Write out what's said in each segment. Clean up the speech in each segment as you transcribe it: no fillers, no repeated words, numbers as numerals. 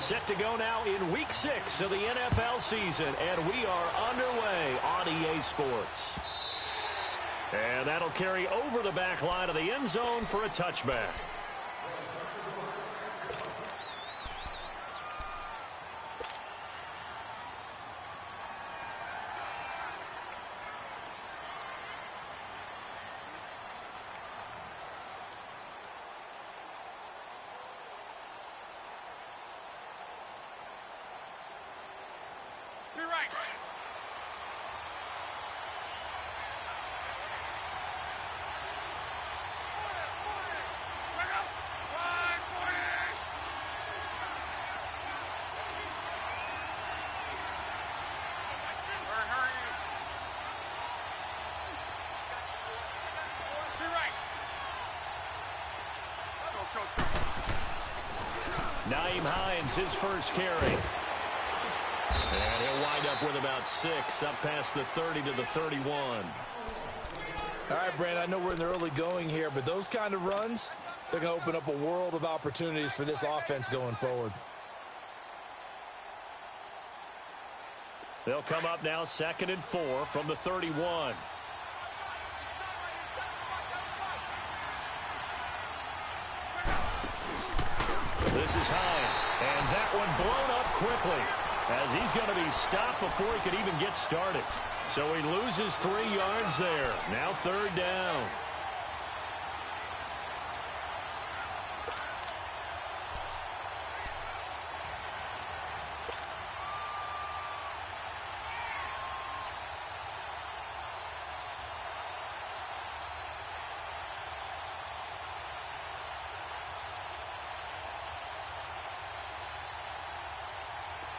Set to go now in Week 6 of the NFL season, and we are underway on EA Sports. And that'll carry over the back line of the end zone for a touchback. Nyheim Hines, his first carry. And he'll wind up with about 6, up past the 30 to the 31. All right, Brandon, I know we're in the early going here, but those kind of runs, they're going to open up a world of opportunities for this offense going forward. They'll come up now 2nd and 4 from the 31. This is Hines, and that one blown up quickly as he's going to be stopped before he could even get started. So he loses 3 yards there. Now 3rd down.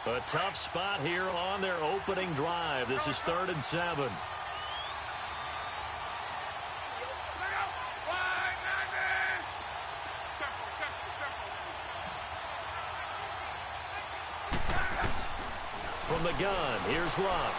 A tough spot here on their opening drive. This is 3rd and 7. From the gun, here's Luck.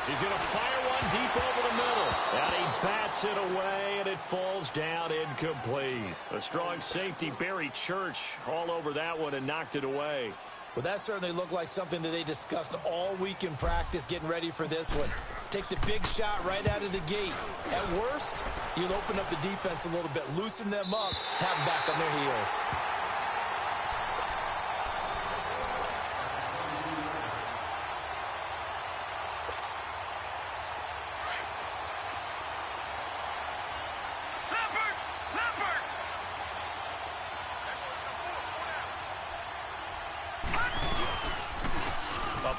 He's going to fire one deep over the middle. And he bats it away, and it falls down incomplete. A strong safety, Barry Church, all over that one and knocked it away. Well, that certainly looked like something that they discussed all week in practice, getting ready for this one. Take the big shot right out of the gate. At worst, you'll open up the defense a little bit, loosen them up, have them back on their heels.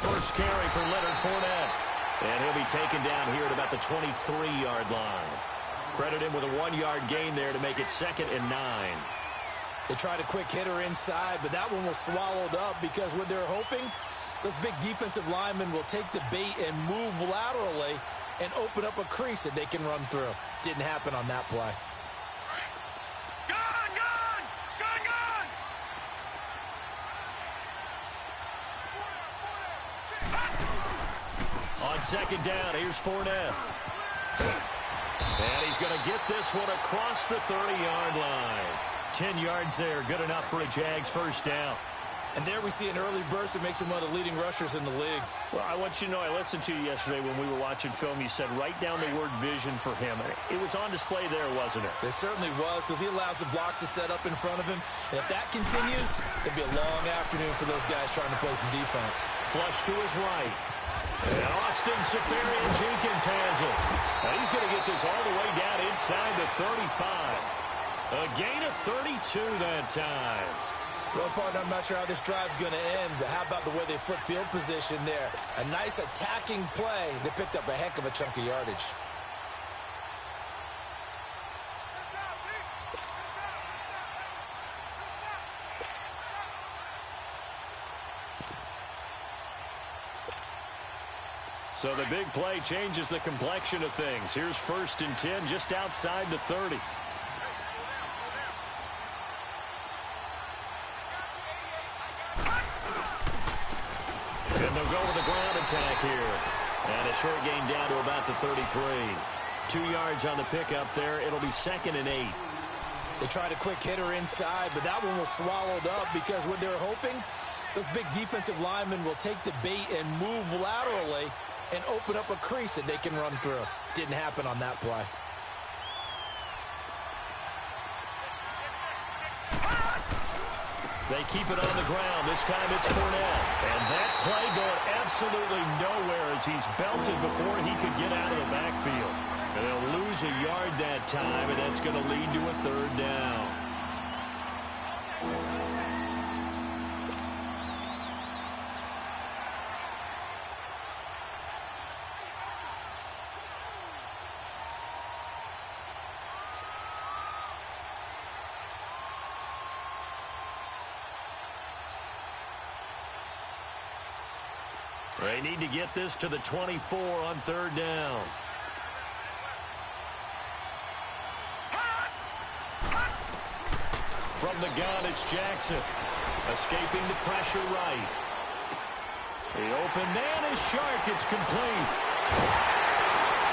First carry for Leonard Fournette. And he'll be taken down here at about the 23-yard line. Credit him with a 1-yard gain there to make it 2nd and 9. They tried a quick hitter inside, but that one was swallowed up because what they're hoping, those big defensive linemen will take the bait and move laterally and open up a crease that they can run through. Didn't happen on that play. On 2nd down, here's Fournette. And he's going to get this one across the 30-yard line. 10 yards there, good enough for a Jags first down. And there we see an early burst that makes him one of the leading rushers in the league. Well, I want you to know, I listened to you yesterday when we were watching film. You said write down the word vision for him. It was on display there, wasn't it? It certainly was, because he allows the blocks to set up in front of him. And if that continues, it'll be a long afternoon for those guys trying to play some defense. Flush to his right. And Austin Seferian-Jenkins has it. And he's going to get this all the way down inside the 35. A gain of 32 that time. Well, partner, I'm not sure how this drive's going to end, but how about the way they flip field position there? A nice attacking play. They picked up a heck of a chunk of yardage. So the big play changes the complexion of things. Here's 1st and 10 just outside the 30. And they'll go with a ground attack here. And a short gain down to about the 33. 2 yards on the pickup there. It'll be 2nd and 8. They tried a quick hitter inside, but that one was swallowed up because what they're hoping, Those big defensive linemen will take the bait and move laterally and open up a crease that they can run through. Didn't happen on that play. They keep it on the ground. This time it's Fournette. And that play going absolutely nowhere as he's belted before he could get out of the backfield. And they'll lose a yard that time, and that's going to lead to a third down. They need to get this to the 24 on third down. From the gun, it's Jackson. Escaping the pressure right. The open man is Shark. It's complete.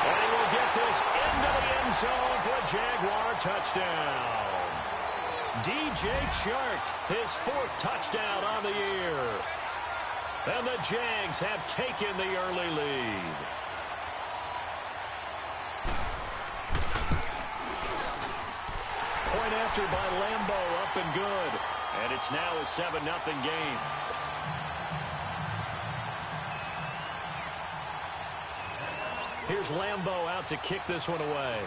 And he will get this into the end zone for a Jaguar touchdown. DJ Chark, his 4th touchdown on the year. And the Jags have taken the early lead. Point after by Lambeau, up and good. And it's now a 7-0 game. Here's Lambeau out to kick this one away.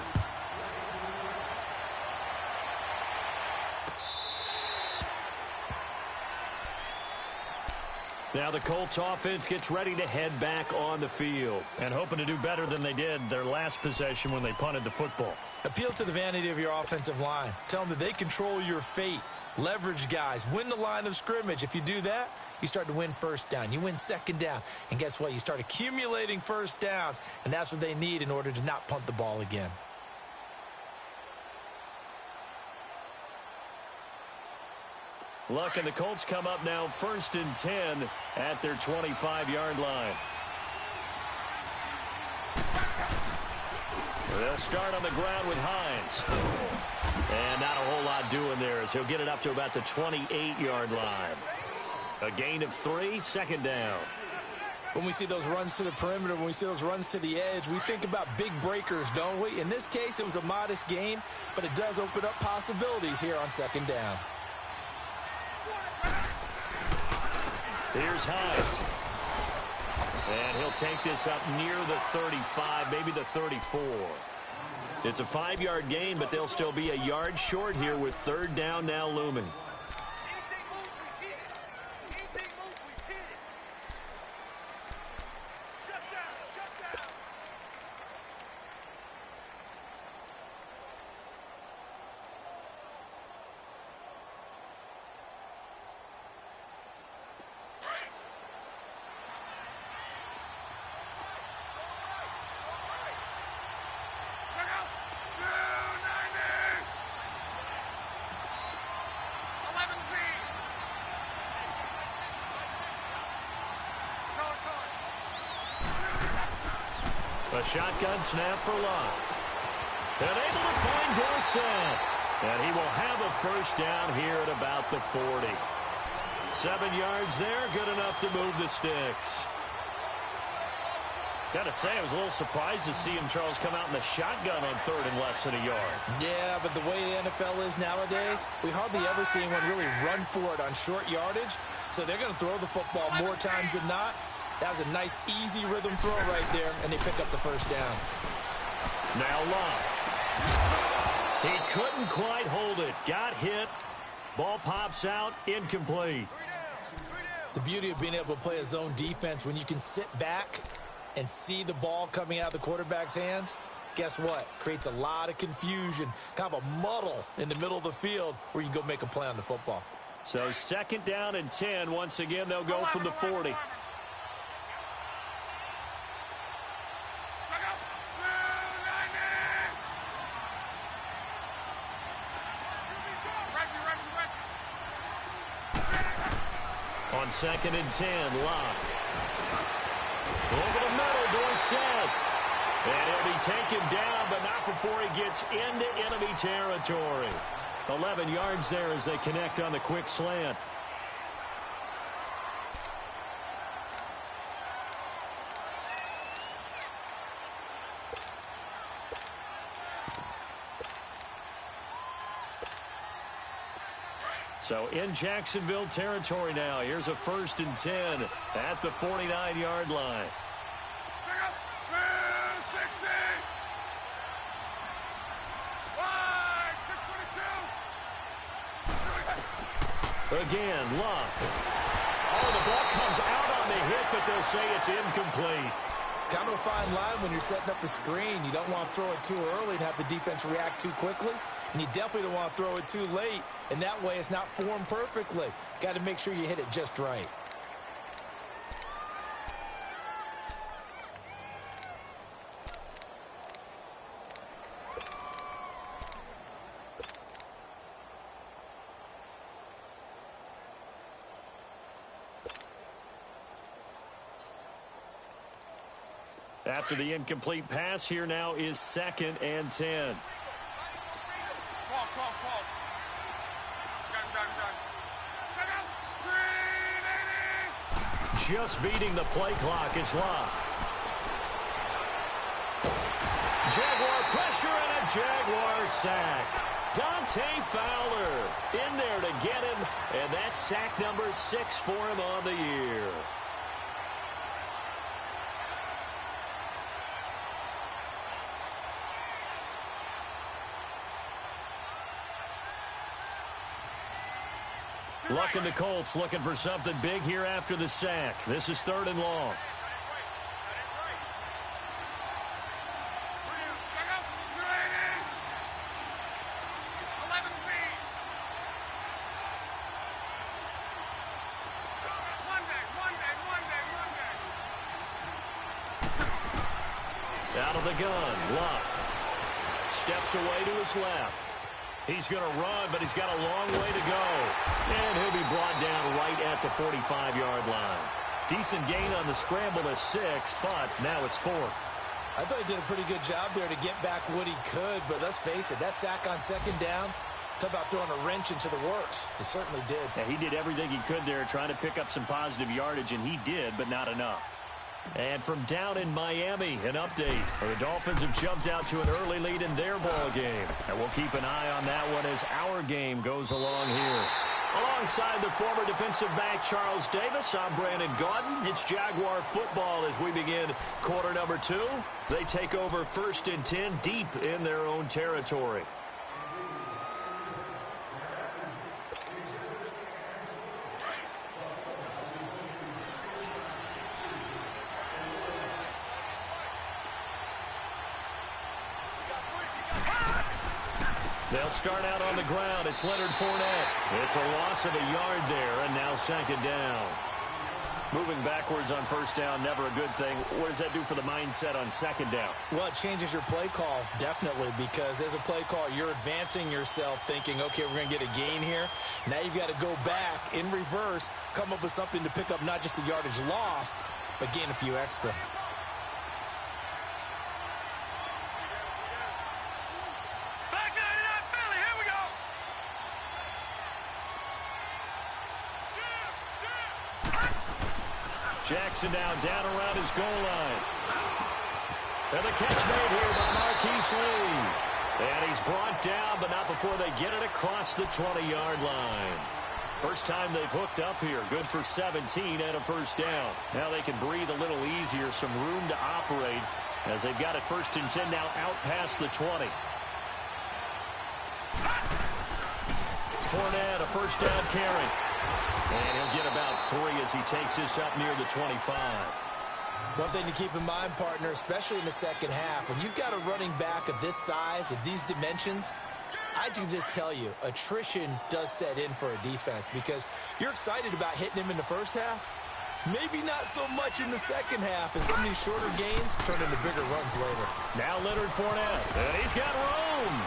Now the Colts offense gets ready to head back on the field and hoping to do better than they did their last possession when they punted the football. Appeal to the vanity of your offensive line. Tell them that they control your fate. Leverage guys. Win the line of scrimmage. If you do that, you start to win first down. You win second down. And guess what? You start accumulating first downs. And that's what they need in order to not punt the ball again. Look, and the Colts come up now 1st and 10 at their 25-yard line. They'll start on the ground with Hines. And not a whole lot doing there as he'll get it up to about the 28-yard line. A gain of 3, second down. When we see those runs to the perimeter, when we see those runs to the edge, we think about big breakers, don't we? In this case, it was a modest gain, but it does open up possibilities here on second down. Here's Hines. And he'll take this up near the 35, maybe the 34. It's a 5-yard gain, but they'll still be a yard short here with third down now looming. A shotgun snap for Locke. And able to find Dorsett. And he will have a first down here at about the 40. 7 yards there, good enough to move the sticks. Got to say, I was a little surprised to see him, Charles, come out in the shotgun on third and less than a yard. Yeah, but the way the NFL is nowadays, we hardly ever see anyone really run for it on short yardage. So they're going to throw the football more times than not. That was a nice, easy rhythm throw right there, and they pick up the first down. Now Locke. He couldn't quite hold it. Got hit. Ball pops out. Incomplete. The beauty of being able to play a zone defense when you can sit back and see the ball coming out of the quarterback's hands, guess what? Creates a lot of confusion, kind of a muddle in the middle of the field where you can go make a play on the football. So second down and 10. Once again, they'll go from the 40. On second and 10, Locke. Over the middle, Dorsett. And he'll be taken down, but not before he gets into enemy territory. 11 yards there as they connect on the quick slant. So in Jacksonville territory now. Here's a 1st and 10 at the 49-yard line. Again, Luck. Oh, the ball comes out on the hit, but they'll say it's incomplete. Kind of a fine line when you're setting up a screen. You don't want to throw it too early and have the defense react too quickly. And you definitely don't want to throw it too late, and that way it's not formed perfectly. Got to make sure you hit it just right. After the incomplete pass, here now is 2nd and 10. Just beating the play clock is Locke. Jaguar pressure and a Jaguar sack. Dante Fowler in there to get him, and that's sack number 6 for him on the year. Luck and the Colts looking for something big here after the sack. This is 3rd and long. Out of the gun, Luck steps away to his left. He's going to run, but he's got a long way to go. And he'll be brought down right at the 45-yard line. Decent gain on the scramble to 6, but now it's 4th. I thought he did a pretty good job there to get back what he could, but let's face it, that sack on 2nd down, talk about throwing a wrench into the works. He certainly did. Yeah, he did everything he could there trying to pick up some positive yardage, and he did, but not enough. And from down in Miami, an update. The Dolphins have jumped out to an early lead in their ball game. And we'll keep an eye on that one as our game goes along here. Alongside the former defensive back Charles Davis, I'm Brandon Gaudin. It's Jaguar football as we begin quarter number 2. They take over 1st and 10 deep in their own territory. They'll start out on the ground. It's Leonard Fournette. It's a loss of a yard there, and now 2nd down. Moving backwards on 1st down, never a good thing. What does that do for the mindset on 2nd down? Well, it changes your play call, definitely, because as a play call, you're advancing yourself thinking, okay, we're going to get a gain here. Now you've got to go back in reverse, come up with something to pick up not just the yardage lost, but gain a few extra. Jackson now down around his goal line. And the catch made here by Marquise Lee. And he's brought down, but not before they get it across the 20-yard line. First time they've hooked up here. Good for 17 and a 1st down. Now they can breathe a little easier, some room to operate as they've got it 1st and 10 now out past the 20. Fournette, a 1st down carry. And he'll get about 3 as he takes this up near the 25. One thing to keep in mind, partner, especially in the 2nd half, when you've got a running back of this size, of these dimensions, I can just tell you, attrition does set in for a defense because you're excited about hitting him in the 1st half. Maybe not so much in the 2nd half, and some of these shorter gains turn into bigger runs later. Now Leonard Fournette, and he's got room.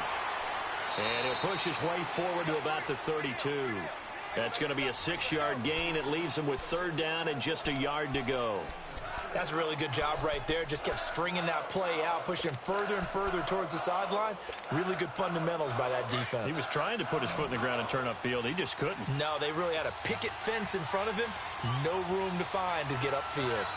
And he'll push his way forward to about the 32. That's going to be a 6-yard gain. It leaves him with 3rd down and just a yard to go. That's a really good job right there. Just kept stringing that play out, pushing further and further towards the sideline. Really good fundamentals by that defense. He was trying to put his foot in the ground and turn upfield. He just couldn't. No, they really had a picket fence in front of him. No room to find to get upfield.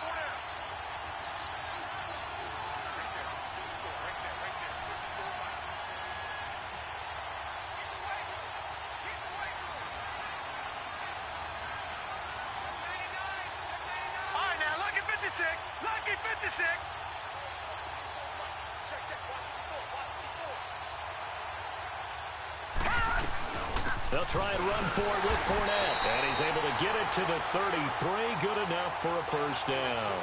They'll try and run for it with Fournette. And he's able to get it to the 33. Good enough for a first down.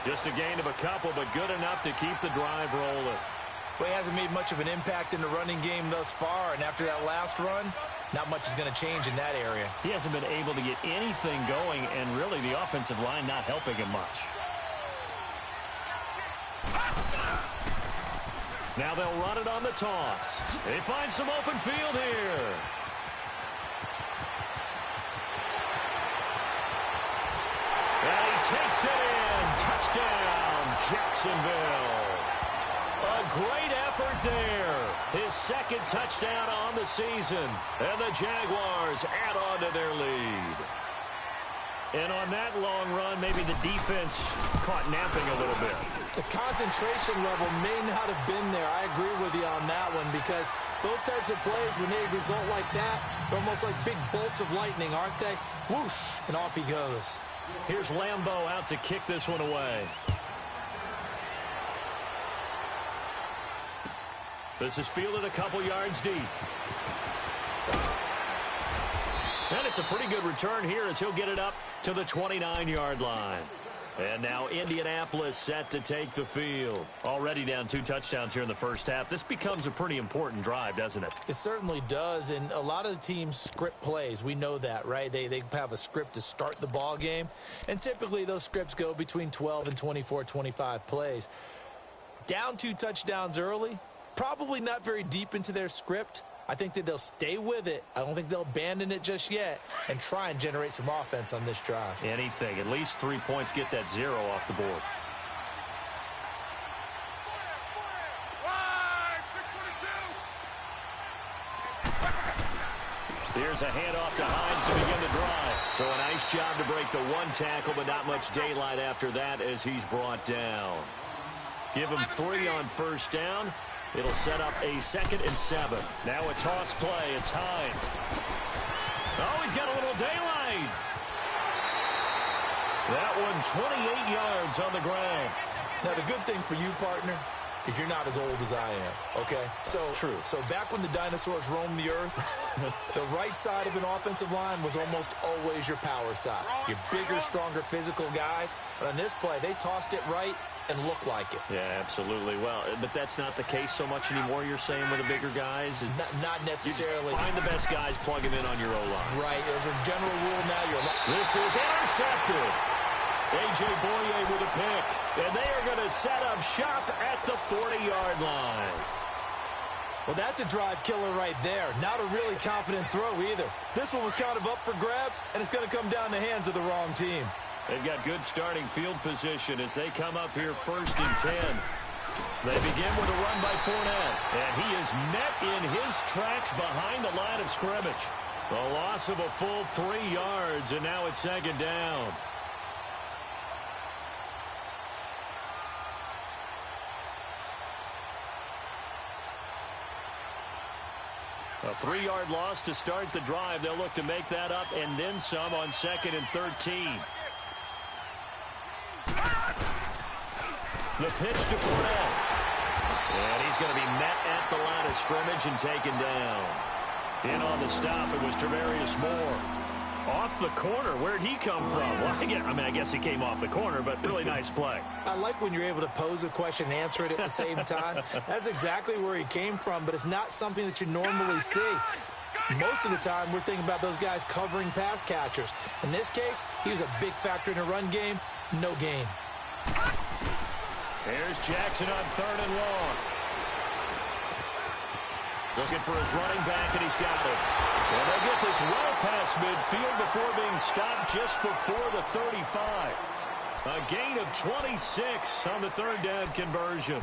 Just a gain of a couple, but good enough to keep the drive rolling. Well, he hasn't made much of an impact in the running game thus far, and after that last run, not much is going to change in that area. He hasn't been able to get anything going, and really the offensive line not helping him much. Now they'll run it on the toss. They find some open field here. And he takes it in. Touchdown, Jacksonville. A great effort there. His second touchdown on the season. And the Jaguars add on to their lead. And on that long run, maybe the defense caught napping a little bit. The concentration level may not have been there. I agree with you on that one, because those types of plays, when they result like that, they're almost like big bolts of lightning, aren't they? Whoosh, and off he goes. Here's Lambeau out to kick this one away. This is fielded a couple yards deep. And it's a pretty good return here as he'll get it up to the 29-yard line. And now Indianapolis set to take the field. Already down 2 touchdowns here in the first half. This becomes a pretty important drive, doesn't it? It certainly does, and a lot of the teams script plays. We know that, right? They have a script to start the ball game, and typically those scripts go between 12 and 24, 25 plays. Down 2 touchdowns early, probably not very deep into their script. I think that they'll stay with it. I don't think they'll abandon it just yet and try and generate some offense on this drive. Anything. At least 3 points, get that 0 off the board. Here's a handoff to Hines to begin the drive. So a nice job to break the 1 tackle, but not much daylight after that as he's brought down. Give him 3 on first down. It'll set up a 2nd and 7. Now a toss play. It's Hines. Oh, he's got a little daylight. That one 28 yards on the ground. Now, the good thing for you, partner, is you're not as old as I am, okay? So, true. So back when the dinosaurs roamed the earth, the right side of an offensive line was almost always your power side. Your bigger, stronger, physical guys. But on this play, they tossed it right and looked like it. Yeah, absolutely. Well, but that's not the case so much anymore, you're saying, with the bigger guys? Not necessarily. You find the best guys, plug them in on your O-line. Right. As a general rule now, this is intercepted. A.J. Boye with a pick. And they are going to set up shop at the 40-yard line. Well, that's a drive killer right there. Not a really confident throw either. This one was kind of up for grabs, and it's going to come down the hands of the wrong team. They've got good starting field position as they come up here 1st and 10. They begin with a run by Fournette, and he is met in his tracks behind the line of scrimmage. A loss of a full 3 yards, and now it's 2nd down. A 3-yard loss to start the drive. They'll look to make that up and then some on 2nd and 13. The pitch to Fournette. And he's going to be met at the line of scrimmage and taken down. In on the stop, it was Travarius Moore. Off the corner. Where'd he come from? Well, I guess he came off the corner, but really nice play. I like when you're able to pose a question and answer it at the same time. That's exactly where he came from, but it's not something that you normally see. Most of the time, we're thinking about those guys covering pass catchers. In this case, he was a big factor in the run game. No gain. Here's Jackson on 3rd and long. Looking for his running back, and he's got it. And they'll get this well past midfield before being stopped just before the 35. A gain of 26 on the 3rd down conversion.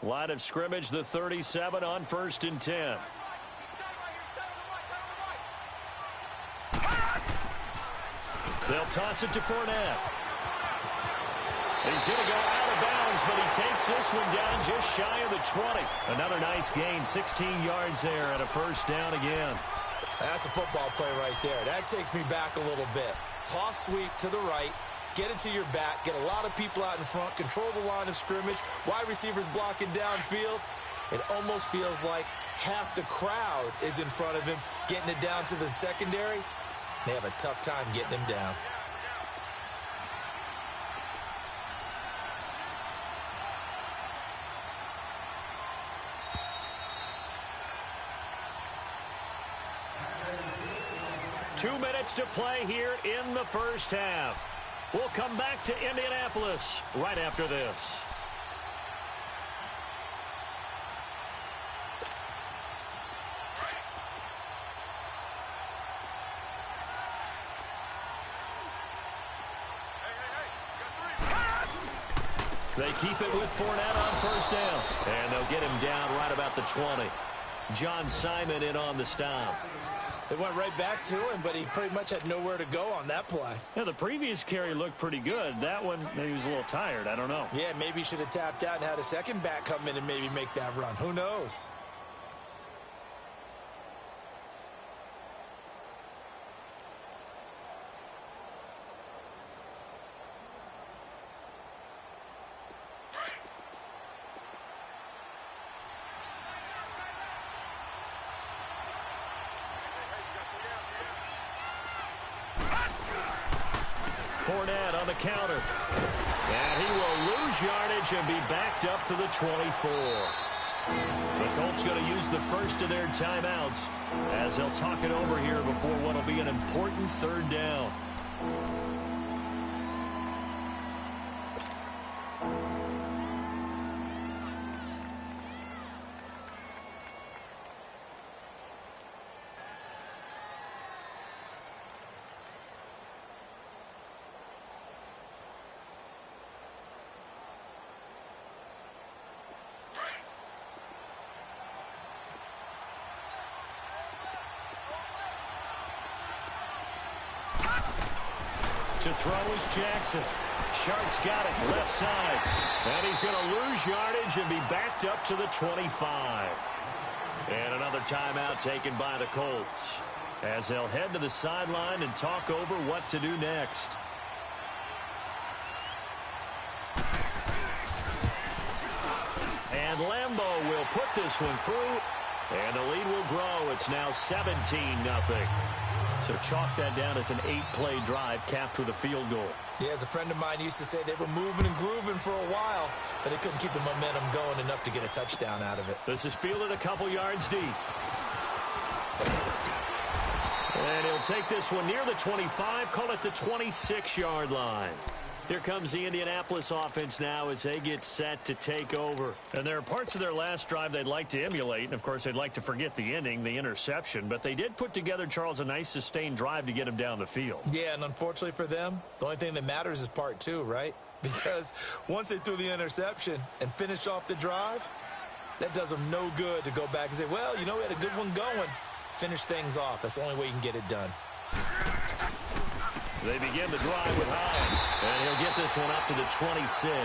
Line of scrimmage, the 37 on 1st and 10. They'll toss it to Fournette. He's going to go out of bounds. challenge, but he takes this one down just shy of the 20. Another nice gain, 16 yards there and a first down again. That's a football play right there. That takes me back a little bit. Toss sweep to the right, get it to your back, get a lot of people out in front, control the line of scrimmage, wide receivers blocking downfield. It almost feels like half the crowd is in front of him, getting it down to the secondary. They have a tough time getting him down. Two minutes to play here in the first half. We'll come back to Indianapolis right after this. They keep it with Fournette on first down. And they'll get him down right about the 20. John Simon in on the stop. They went right back to him, but he pretty much had nowhere to go on that play. Yeah, the previous carry looked pretty good. That one, maybe he was a little tired. I don't know. Yeah, maybe he should have tapped out and had a second back come in and maybe make that run. Who knows? Fournette on the counter. And he will lose yardage and be backed up to the 24. The Colts going to use the first of their timeouts as they'll talk it over here before what will be an important third down. To throw is Jackson. Shark's got it left side. And he's going to lose yardage and be backed up to the 25. And another timeout taken by the Colts as they'll head to the sideline and talk over what to do next. And Lambeau will put this one through. And the lead will grow. It's now 17-0. So chalk that down as an 8-play drive capped with a field goal. Yeah, as a friend of mine used to say, they were moving and grooving for a while, but they couldn't keep the momentum going enough to get a touchdown out of it. This is fielded a couple yards deep. And he'll take this one near the 25, call it the 26-yard line. Here comes the Indianapolis offense now as they get set to take over. And there are parts of their last drive they'd like to emulate. And, of course, they'd like to forget the ending, the interception. But they did put together, Charles, a nice sustained drive to get him down the field. Yeah, and unfortunately for them, the only thing that matters is part two, right? Because once they threw the interception and finished off the drive, that does them no good to go back and say, well, you know, we had a good one going. Finish things off. That's the only way you can get it done. They begin the drive with Hines, and he'll get this one up to the 26.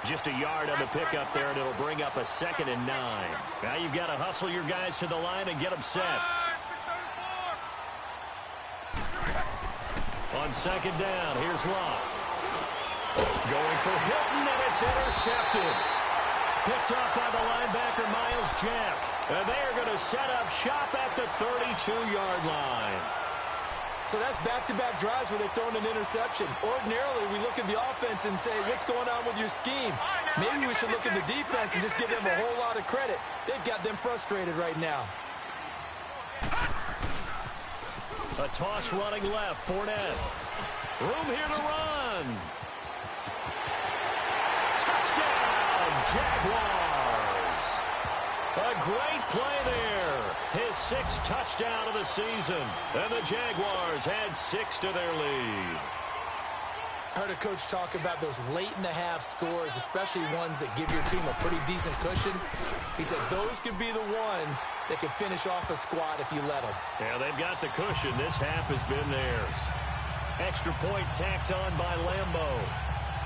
Just a yard on the pickup there, and it'll bring up a 2nd and 9. Now you've got to hustle your guys to the line and get them set. On 2nd down, here's Locke. Going for Hilton, and it's intercepted. Picked up by the linebacker, Miles Jack. And they are going to set up shop at the 32-yard line. So that's back-to-back drives where they've thrown an interception. Ordinarily, we look at the offense and say, what's going on with your scheme? Maybe we should look at the defense and just give them a whole lot of credit. They've got them frustrated right now. A toss running left, Fournette. Room here to run. Touchdown, Jaguars. A great play there. His 6th touchdown of the season. And the Jaguars had 6 to their lead. I heard a coach talk about those late-in-the-half scores, especially ones that give your team a pretty decent cushion. He said those could be the ones that can finish off a squad if you let them. Yeah, they've got the cushion. This half has been theirs. Extra point tacked on by Lambeau.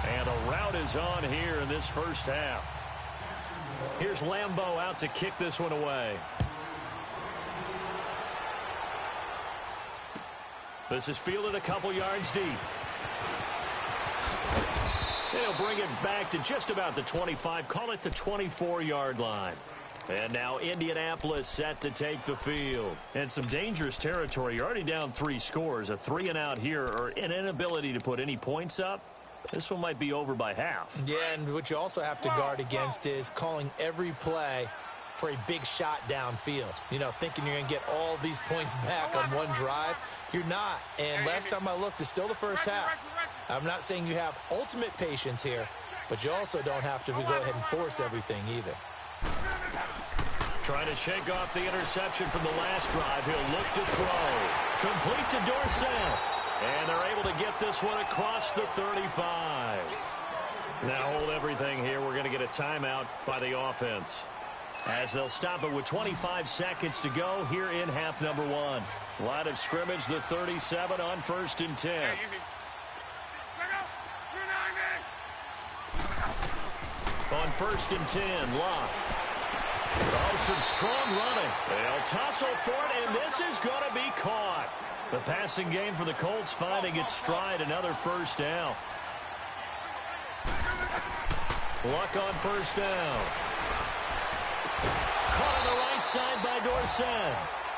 And a rout is on here in this first half. Here's Lambeau out to kick this one away. This is fielded a couple yards deep. They'll bring it back to just about the 25, call it the 24-yard line. And now Indianapolis set to take the field. And some dangerous territory. You're already down 3 scores. A 3-and-out here, or an inability to put any points up. This one might be over by half. Yeah, and what you also have to guard against is calling every play for a big shot downfield. You know, thinking you're going to get all these points back on one drive. You're not. And last time I looked, it's still the first half. I'm not saying you have ultimate patience here, but you also don't have to go ahead and force everything either. Trying to shake off the interception from the last drive. He'll look to throw. Complete to Dorsett. And they're able to get this one across the 35. Now hold everything here. We're going to get a timeout by the offense, as they'll stop it with 25 seconds to go here in half number 1. Line of scrimmage, the 37 on 1st and 10. On 1st and 10, Locke. Oh, some strong running. They'll tussle for it, and this is going to be caught. The passing game for the Colts finding its stride, another first down. Luck on first down. Caught on the right side by Dorsett.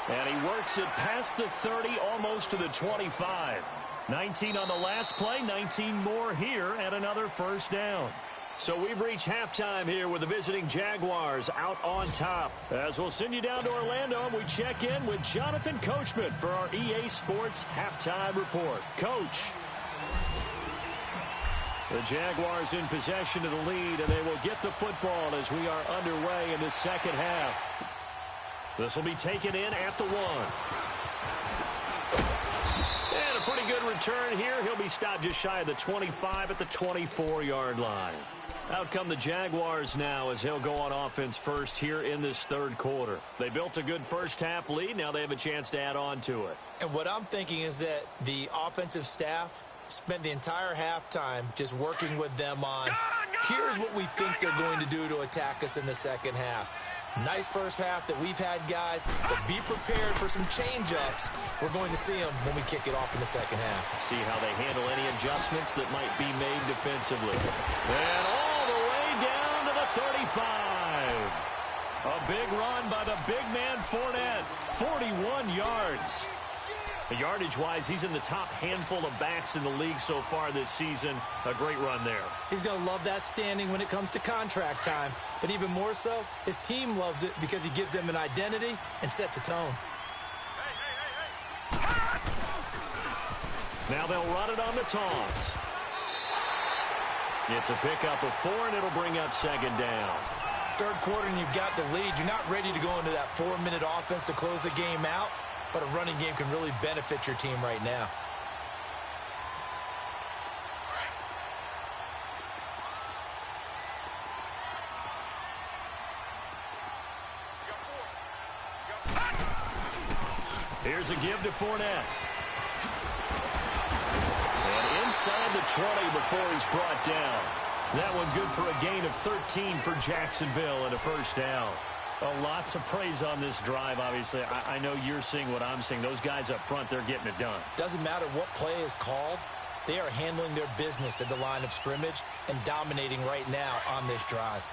And he works it past the 30, almost to the 25. 19 on the last play, 19 more here, and another first down. So we've reached halftime here with the visiting Jaguars out on top. As we'll send you down to Orlando, and we check in with Jonathan Coachman for our EA Sports Halftime Report. Coach. The Jaguars in possession of the lead, and they will get the football as we are underway in the second half. This will be taken in at the 1. And a pretty good return here. He'll be stopped just shy of the 25 at the 24-yard line. Out come the Jaguars now as he'll go on offense first here in this third quarter. They built a good first half lead. Now they have a chance to add on to it. And what I'm thinking is that the offensive staff spent the entire halftime just working with them on, here's what we think they're going to do to attack us in the second half. Nice first half that we've had, guys, but be prepared for some change-ups. We're going to see them when we kick it off in the second half. See how they handle any adjustments that might be made defensively. And all the way down to the 35. A big run by the big man Fournette, 41 yards. Yardage-wise, he's in the top handful of backs in the league so far this season. A great run there. He's going to love that standing when it comes to contract time. But even more so, his team loves it because he gives them an identity and sets a tone. Now they'll run it on the toss. It's a pickup of 4, and it'll bring up second down. Third quarter, and you've got the lead. You're not ready to go into that 4-minute offense to close the game out. But a running game can really benefit your team right now. Here's a give to Fournette. And inside the 20 before he's brought down. That one good for a gain of 13 for Jacksonville and a first down. A lot to praise on this drive, obviously. I know you're seeing what I'm seeing. Those guys up front, they're getting it done. Doesn't matter what play is called. They are handling their business at the line of scrimmage and dominating right now on this drive.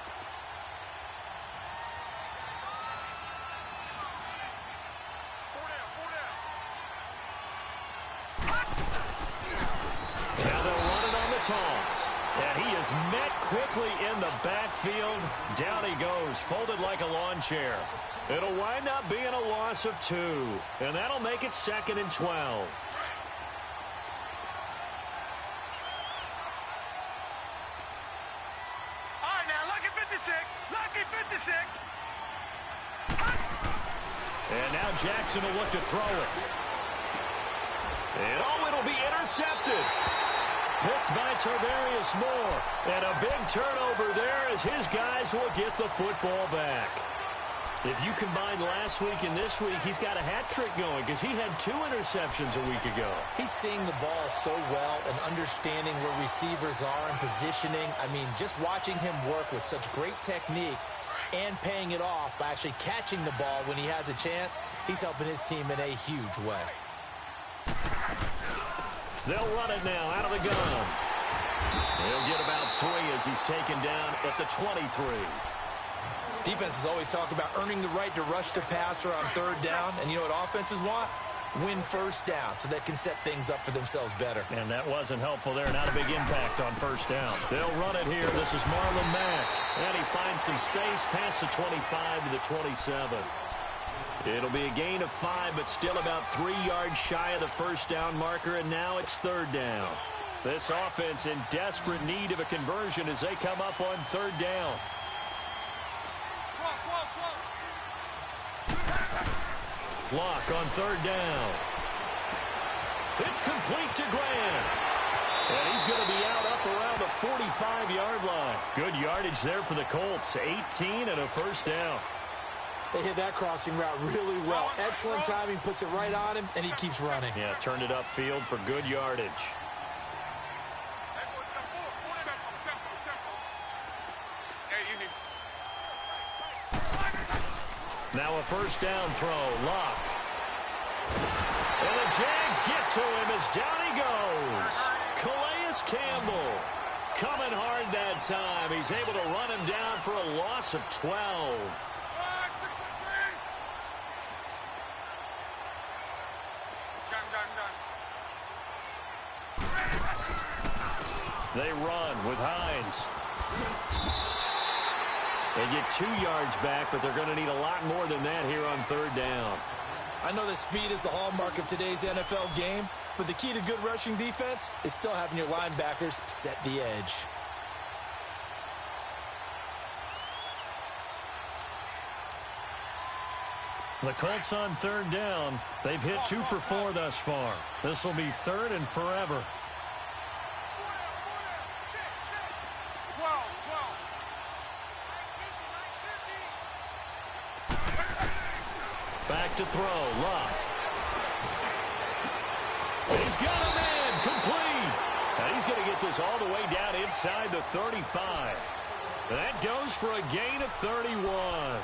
Now they'll run it on the toss. And he is met quickly in the backfield. Down he goes, folded like a lawn chair. It'll wind up being a loss of 2. And that'll make it 2nd and 12. All right, now, lucky 56. Lucky 56. And now Jackson will look to throw it. And oh, it'll be intercepted. Picked by Tarvarius Moore. And a big turnover there as his guys will get the football back. If you combine last week and this week, he's got a hat trick going because he had 2 interceptions a week ago. He's seeing the ball so well and understanding where receivers are and positioning. I mean, just watching him work with such great technique and paying it off by actually catching the ball when he has a chance, he's helping his team in a huge way. They'll run it now out of the gun. He'll get about 3 as he's taken down at the 23. Defenses always talk about earning the right to rush the passer on 3rd down. And you know what offenses want? Win 1st down so they can set things up for themselves better. And that wasn't helpful there. Not a big impact on 1st down. They'll run it here. This is Marlon Mack. And he finds some space past the 25 to the 27. It'll be a gain of 5, but still about 3 yards shy of the 1st down marker. And now it's 3rd down. This offense in desperate need of a conversion as they come up on 3rd down. Block on 3rd down. It's complete to Grant. And he's going to be out up around the 45-yard line. Good yardage there for the Colts. 18 and a 1st down. They hit that crossing route really well. Excellent timing, puts it right on him, and he keeps running. Yeah, turned it upfield for good yardage. Now a 1st down throw. Lock. And the Jags get to him as down he goes. Calais Campbell coming hard that time. He's able to run him down for a loss of 12. They run with Hines. They get 2 yards back, but they're going to need a lot more than that here on 3rd down. I know that speed is the hallmark of today's NFL game, but the key to good rushing defense is still having your linebackers set the edge. The Colts on 3rd down. They've hit 2 for 4 thus far. This will be 3rd and forever. Back to throw. Lock. He's got a man. Complete. And he's going to get this all the way down inside the 35. That goes for a gain of 31.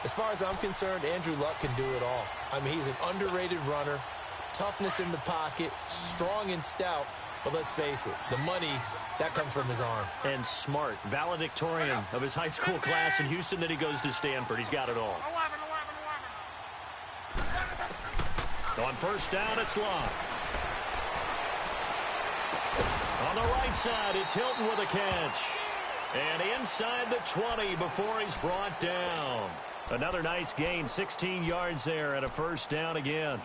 As far as I'm concerned, Andrew Luck can do it all. I mean, he's an underrated runner, toughness in the pocket, strong and stout. But let's face it, the money, that comes from his arm. And smart, valedictorian of his high school class in Houston, then he goes to Stanford. He's got it all. On 1st down, it's Lock. On the right side, it's Hilton with a catch. And inside the 20 before he's brought down. Another nice gain, 16 yards there and a 1st down again.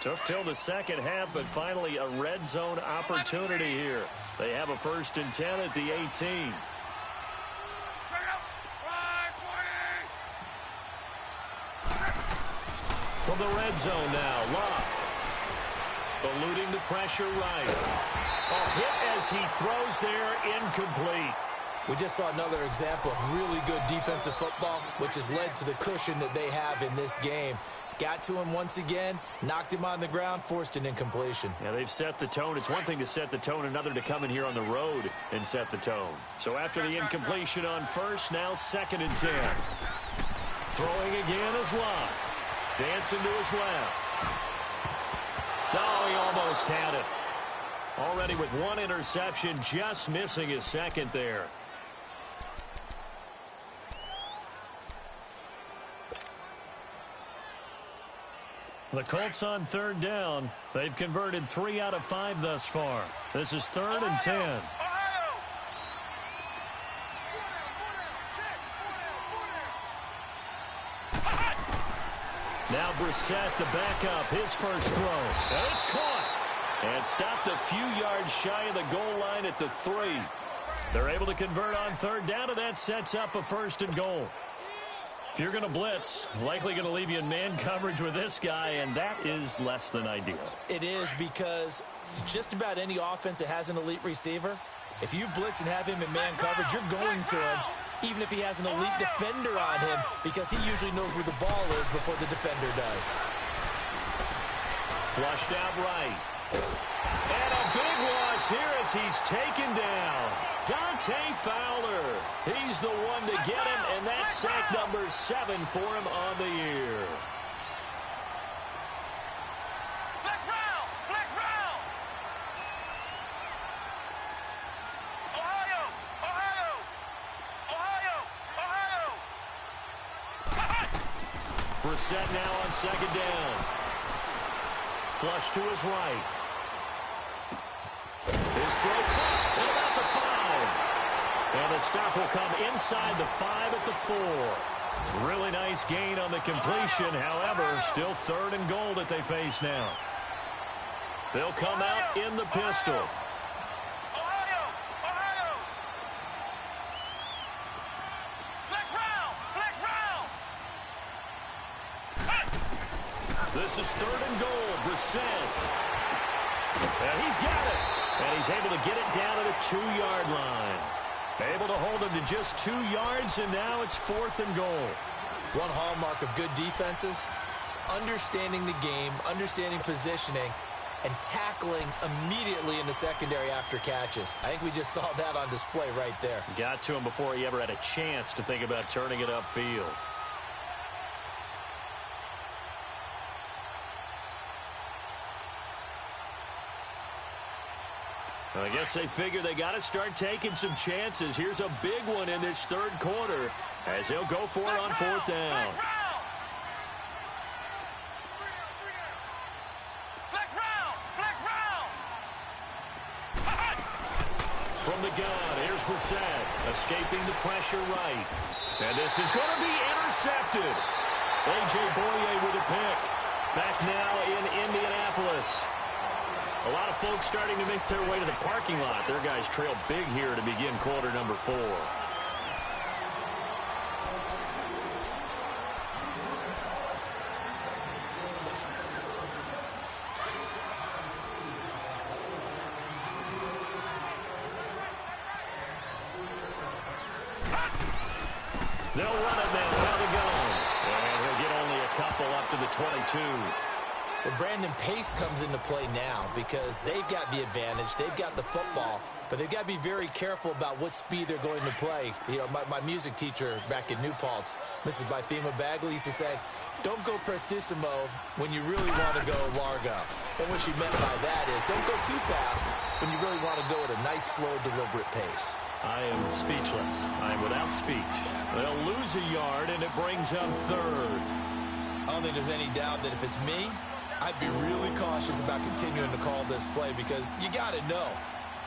Took till the 2nd half, but finally a red zone opportunity here. They have a 1st and 10 at the 18. From the red zone now, Lock. Eluding the pressure right. A hit as he throws there, incomplete. We just saw another example of really good defensive football, which has led to the cushion that they have in this game. Got to him once again, knocked him on the ground, forced an incompletion. Yeah, they've set the tone. It's one thing to set the tone, another to come in here on the road and set the tone. So after the incompletion on 1st, now 2nd and 10. Throwing again is Lock. Dancing to his left. No, he almost had it. Already with 1 interception, just missing his 2nd there. The Colts on 3rd down. They've converted 3 out of 5 thus far. This is 3rd and 10. Now Brissett, the backup, his first throw. And it's caught. And stopped a few yards shy of the goal line at the 3. They're able to convert on 3rd down, and that sets up a 1st and goal. If you're going to blitz, likely going to leave you in man coverage with this guy, and that is less than ideal. It is, because Just about any offense that has an elite receiver, if you blitz and have him in man coverage, you're going to him, even if he has an elite defender on him, because he usually knows where the ball is before the defender does. Flushed out right. And a big loss here as he's taken down. Dante Fowler. He's the one to get him, and that's sack number 7 for him on the year. Flex round! Flex round! Ohio! Ohio! Ohio! Ohio! Brissett now on second down. Flush to his right. His throw caught at about the 5. And the stop will come inside the 5 at the 4. Really nice gain on the completion. However, still 3rd and goal that they face now. They'll come out in the pistol. Ohio! Ohio! Flex round! Flex round! This is 3rd and goal. Brissett. And he's got it. And he's able to get it down to the 2-yard line. Able to hold him to just 2 yards, and now it's 4th and goal. One hallmark of good defenses is understanding the game, understanding positioning, and tackling immediately in the secondary after catches. I think we just saw that on display right there. Got to him before he ever had a chance to think about turning it upfield. I guess they figure they got to start taking some chances. Here's a big one in this 3rd quarter as he'll go for it on 4th down. Flex round! Flex round! From the gun, here's Brissett, escaping the pressure right. And this is going to be intercepted. A.J. Boye with a pick. Back now in Indianapolis. A lot of folks starting to make their way to the parking lot. Their guys trail big here to begin quarter number 4. They'll run it now out of the gun. And he'll get only a couple up to the 22. Well, Brandon, pace comes into play now because they've got the advantage. They've got the football, but they've got to be very careful about what speed they're going to play. You know, my music teacher back in New Paltz, Mrs. Bythema Bagley, used to say, don't go prestissimo when you really want to go largo. And what she meant by that is don't go too fast when you really want to go at a nice, slow, deliberate pace. I am speechless. I am without speech. They'll lose a yard, and it brings up 3rd. I don't think there's any doubt that if it's me, I'd be really cautious about continuing to call this play because you got to know,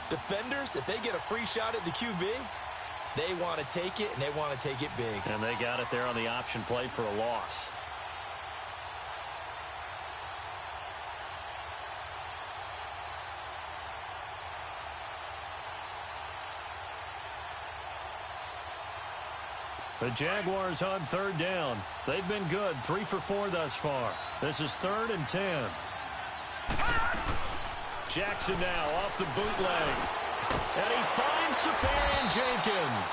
defenders, if they get a free shot at the QB, they want to take it, and they want to take it big. And they got it there on the option play for a loss. The Jaguars on 3rd down. They've been good, 3 for 4 thus far. This is 3rd and 10. Jackson now off the bootleg. And he finds Safarian Jenkins.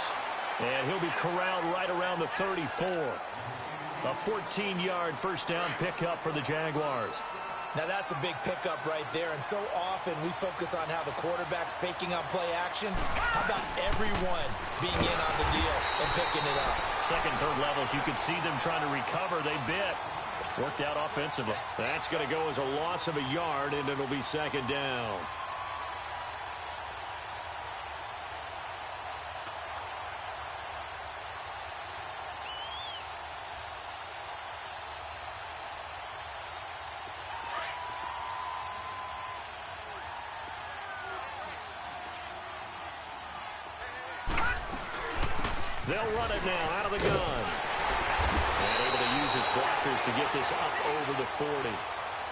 And he'll be corralled right around the 34. A 14-yard first down pickup for the Jaguars. Now that's a big pickup right there, and so often we focus on how the quarterback's faking on play action. How about everyone being in on the deal and picking it up? Second, third levels, you could see them trying to recover. They bit. Worked out offensively. That's going to go as a loss of a yard, and it'll be 2nd down. They'll run it now out of the gun. And able to use his blockers to get this up over the 40.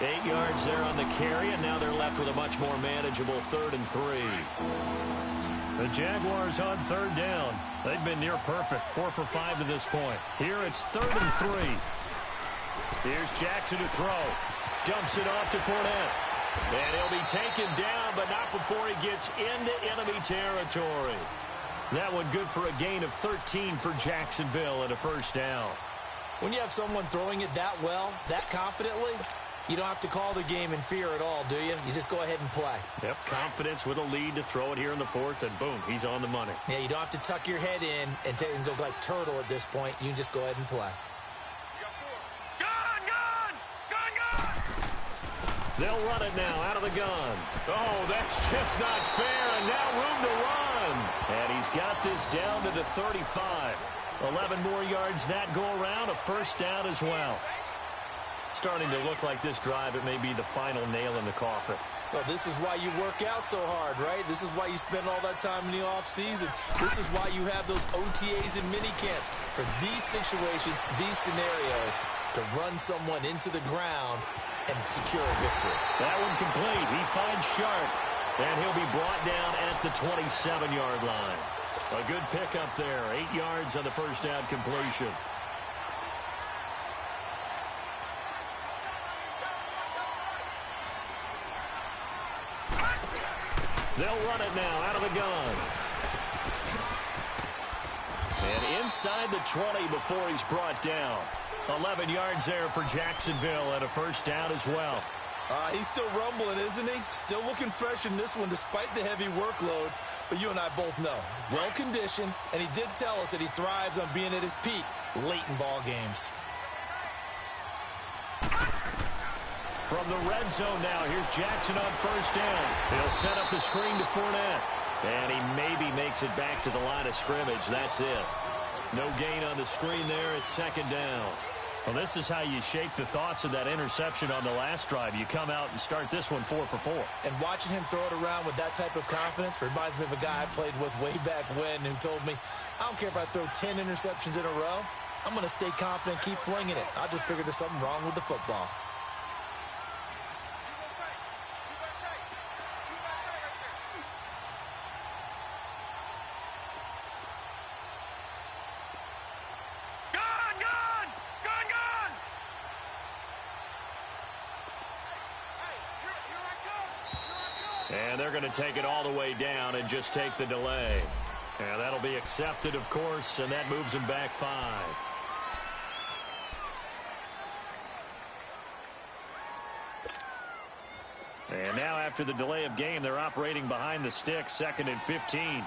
8 yards there on the carry, and now they're left with a much more manageable 3rd and 3. The Jaguars on 3rd down. They've been near perfect, 4 for 5 to this point. Here it's 3rd and 3. Here's Jackson to throw. Dumps it off to Fournette. And he'll be taken down, but not before he gets into enemy territory. That one good for a gain of 13 for Jacksonville and a first down. When you have someone throwing it that well, that confidently, you don't have to call the game in fear at all, do you? You just go ahead and play. Yep, confidence with a lead to throw it here in the fourth, and boom, he's on the money. Yeah, you don't have to tuck your head in and go like turtle at this point. You can just go ahead and play. They'll run it now out of the gun. Oh, that's just not fair, and now room to run. And he's got this down to the 35. 11 more yards that go around, a first down as well. Starting to look like this drive, it may be the final nail in the coffin. Well, this is why you work out so hard, right? This is why you spend all that time in the offseason. This is why you have those OTAs and minicamps. For these situations, these scenarios, to run someone into the ground and secure a victory. That one complete. He finds Sharp, and he'll be brought down at the 27-yard line. A good pickup there. 8 yards on the first down completion. They'll run it now out of the gun. And inside the 20 before he's brought down. 11 yards there for Jacksonville and a first down as well. He's still rumbling, isn't he? Still looking fresh in this one despite the heavy workload. But you and I both know, well-conditioned, and he did tell us that he thrives on being at his peak late in ball games. From the red zone now, here's Jackson on first down. He'll set up the screen to Fournette. And he maybe makes it back to the line of scrimmage. That's it. No gain on the screen there. It's second down. Well, this is how you shake the thoughts of that interception on the last drive. You come out and start this one 4 for 4. And watching him throw it around with that type of confidence reminds me of a guy I played with way back when who told me, I don't care if I throw 10 interceptions in a row. I'm going to stay confident, keep flinging it. I just figured there's something wrong with the football. And they're going to take it all the way down and just take the delay. And that'll be accepted, of course, and that moves them back 5. And now after the delay of game, they're operating behind the sticks, 2nd and 15.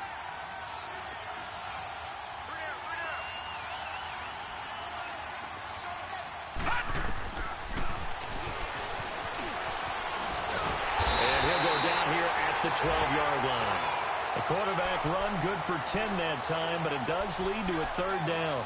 The 12-yard line. The quarterback run good for 10 that time, but it does lead to a third down.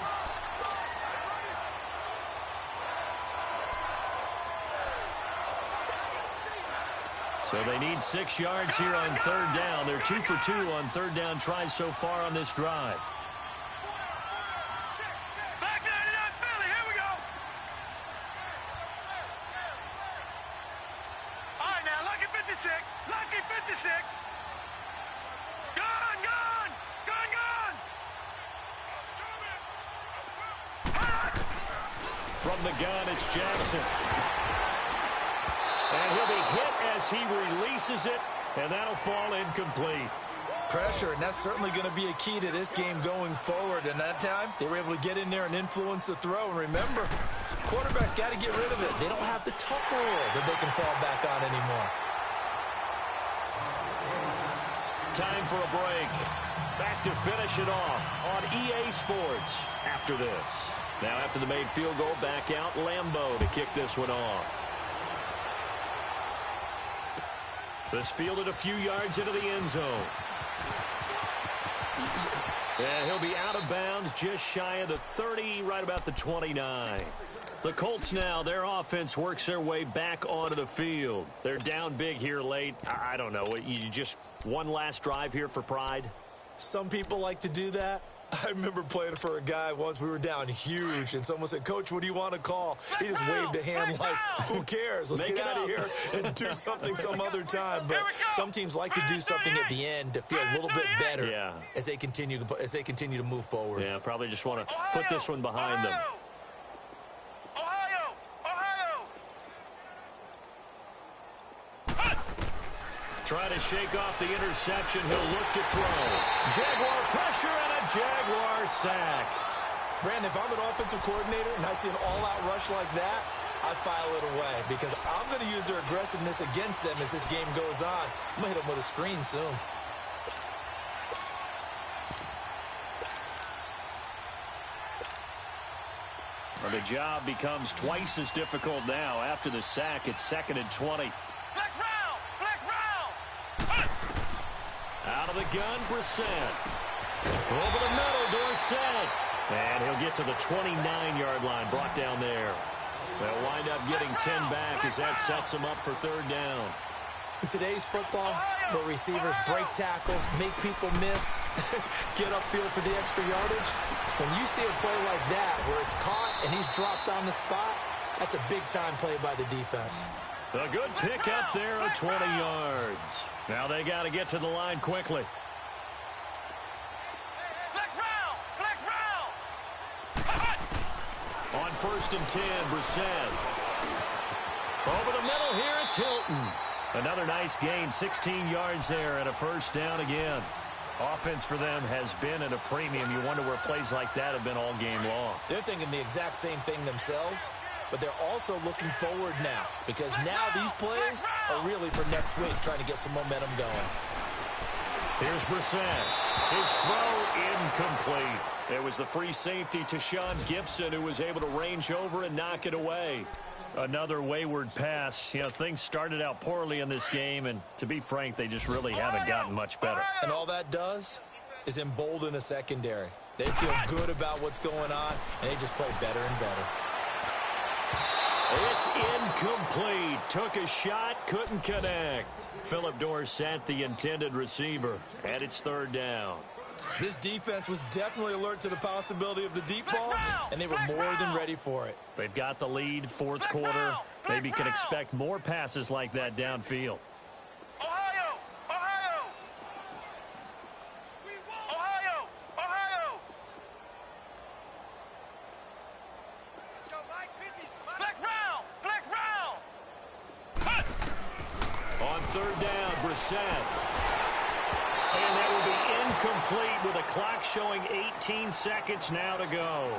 So they need 6 yards here on third down. They're 2 for 2 on third down tries so far on this drive. Lucky 56. Gun! From the gun, it's Jackson. And he'll be hit as he releases it, and that'll fall incomplete. Pressure, and that's certainly going to be a key to this game going forward. And that time, they were able to get in there and influence the throw. And remember, quarterbacks got to get rid of it. They don't have the tuck rule that they can fall back on anymore. Time for a break. Back to finish it off on EA Sports after this. Now after the made field goal, back out Lambeau to kick this one off. This fielded a few yards into the end zone. And he'll be out of bounds just shy of the 30, right about the 29. The Colts now, their offense works their way back onto the field. They're down big here late. I don't know. You just one last drive here for pride? Some people like to do that. I remember playing for a guy once. We were down huge, and someone said, "Coach, what do you want to call?" He just waved a hand like, who cares? Let's get out of here and do something some other time. But some teams like to do something at the end to feel a little bit better as they continue to move forward. Yeah, probably just want to put this one behind them. Trying to shake off the interception. He'll look to throw. Jaguar pressure and a Jaguar sack. Brandon, if I'm an offensive coordinator and I see an all-out rush like that, I file it away because I'm going to use their aggressiveness against them as this game goes on. I'm going to hit them with a screen soon. Well, the job becomes twice as difficult now. After the sack, it's 2nd and 20. Flex round! Flex round! Out of the gun, Brissett. Over the middle, Dorsett. And he'll get to the 29-yard line, brought down there. They'll wind up getting 10 back as that sets them up for 3rd down. In today's football, where receivers break tackles, make people miss, get upfield for the extra yardage, when you see a play like that where it's caught and he's dropped on the spot, that's a big-time play by the defense. A good pick up there at 20 yards. Now they got to get to the line quickly. Flex round! Flex round! On 1st and 10, Brissett. Over the middle here, it's Hilton. Another nice gain, 16 yards there and a 1st down again. Offense for them has been at a premium. You wonder where plays like that have been all game long. They're thinking the exact same thing themselves, but they're also looking forward now because now these plays are really for next week, trying to get some momentum going. Here's Brissett. His throw incomplete. It was the free safety to Sean Gibson who was able to range over and knock it away. Another wayward pass. You know, things started out poorly in this game, and to be frank, they just really haven't gotten much better. And all that does is embolden a secondary. They feel good about what's going on, and they just play better and better. It's incomplete. Took a shot, couldn't connect. Philip Dorsett, the intended receiver, and it's 3rd down. This defense was definitely alert to the possibility of the deep ball, and they were more than ready for it. They've got the lead, 4th quarter. Maybe can expect more passes like that downfield. Ohio! Ohio! Ohio! Ohio! Let's go, Mike. 50. Flex round! Flex round! On 3rd down, Brissett. And that will be incomplete with a clock showing 18 seconds now to go.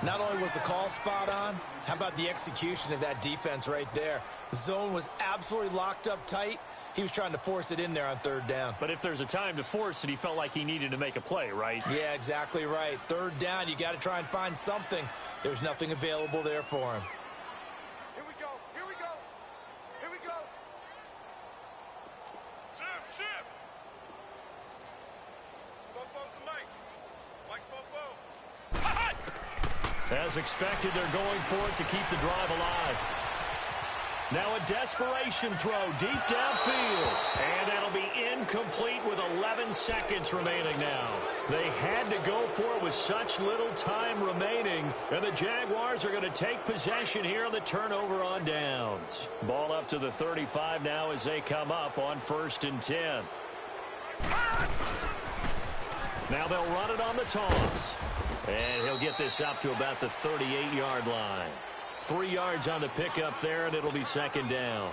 Not only was the call spot on, how about the execution of that defense right there? The zone was absolutely locked up tight. He was trying to force it in there on 3rd down. But if there's a time to force it, he felt like he needed to make a play, right? Yeah, exactly right. 3rd down, you got to try and find something. There's nothing available there for him. Here we go. Here we go. Here we go. Shift, shift. Bobo's the Mike. Mike's Bobo. As expected, they're going for it to keep the drive alive. Now a desperation throw deep downfield. And that'll be incomplete with 11 seconds remaining now. They had to go for it with such little time remaining. And the Jaguars are going to take possession here on the turnover on downs. Ball up to the 35 now as they come up on 1st and 10. Now they'll run it on the toss. And he'll get this up to about the 38-yard line. 3 yards on the pickup there, and it'll be 2nd down.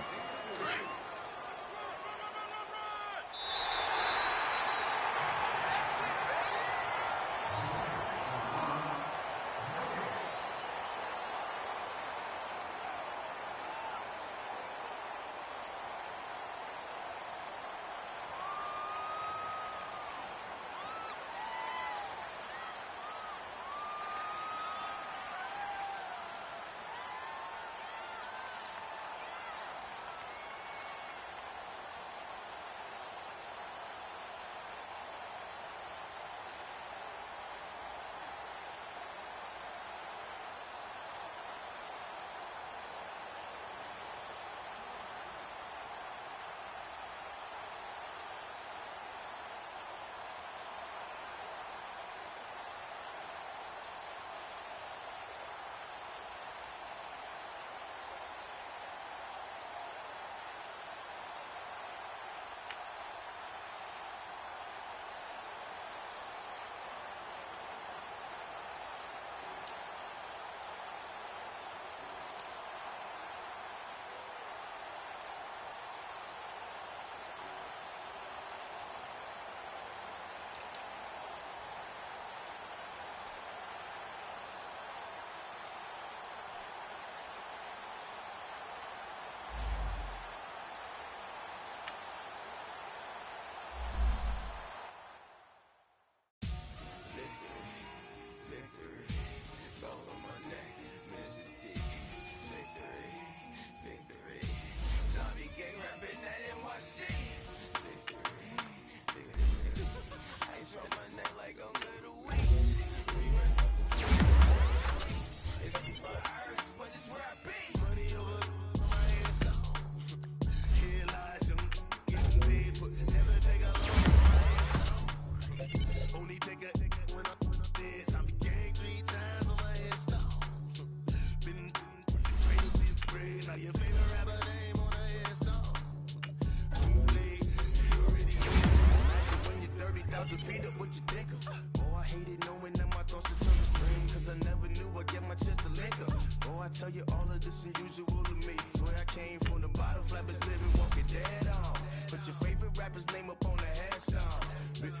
to feed up what you think of. Oh, I hated knowing that my thoughts are turning green, cause I never knew I'd get my chance to link up. Oh, I tell you all of this unusual to me. Swear I came from the bottom, flappers living, walking dead on. Put your favorite rapper's name up on the headstone. Big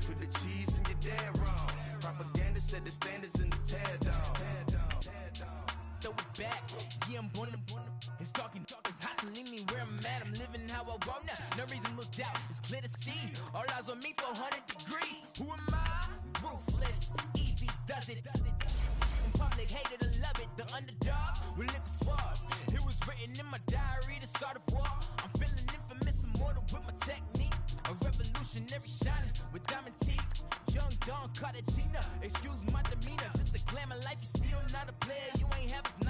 for the cheese and you're dead wrong. Propaganda set the standards in the tear down. Throw it back, yeah, I'm born. It's talking, it's hustling me where I'm at. I'm living how I want now. No reason to look doubt, it's clear to see. All eyes on me for 100 degrees. Who am I? Ruthless, easy does it. In public, hated or love it. The underdogs with liquor swabs. It was written in my diary to start a war. I'm feeling infamous, immortal with my technique. A revolutionary shining with diamond teeth. Young Don Cartagena, excuse my demeanor. This the glamour life, you still not a player. You ain't half as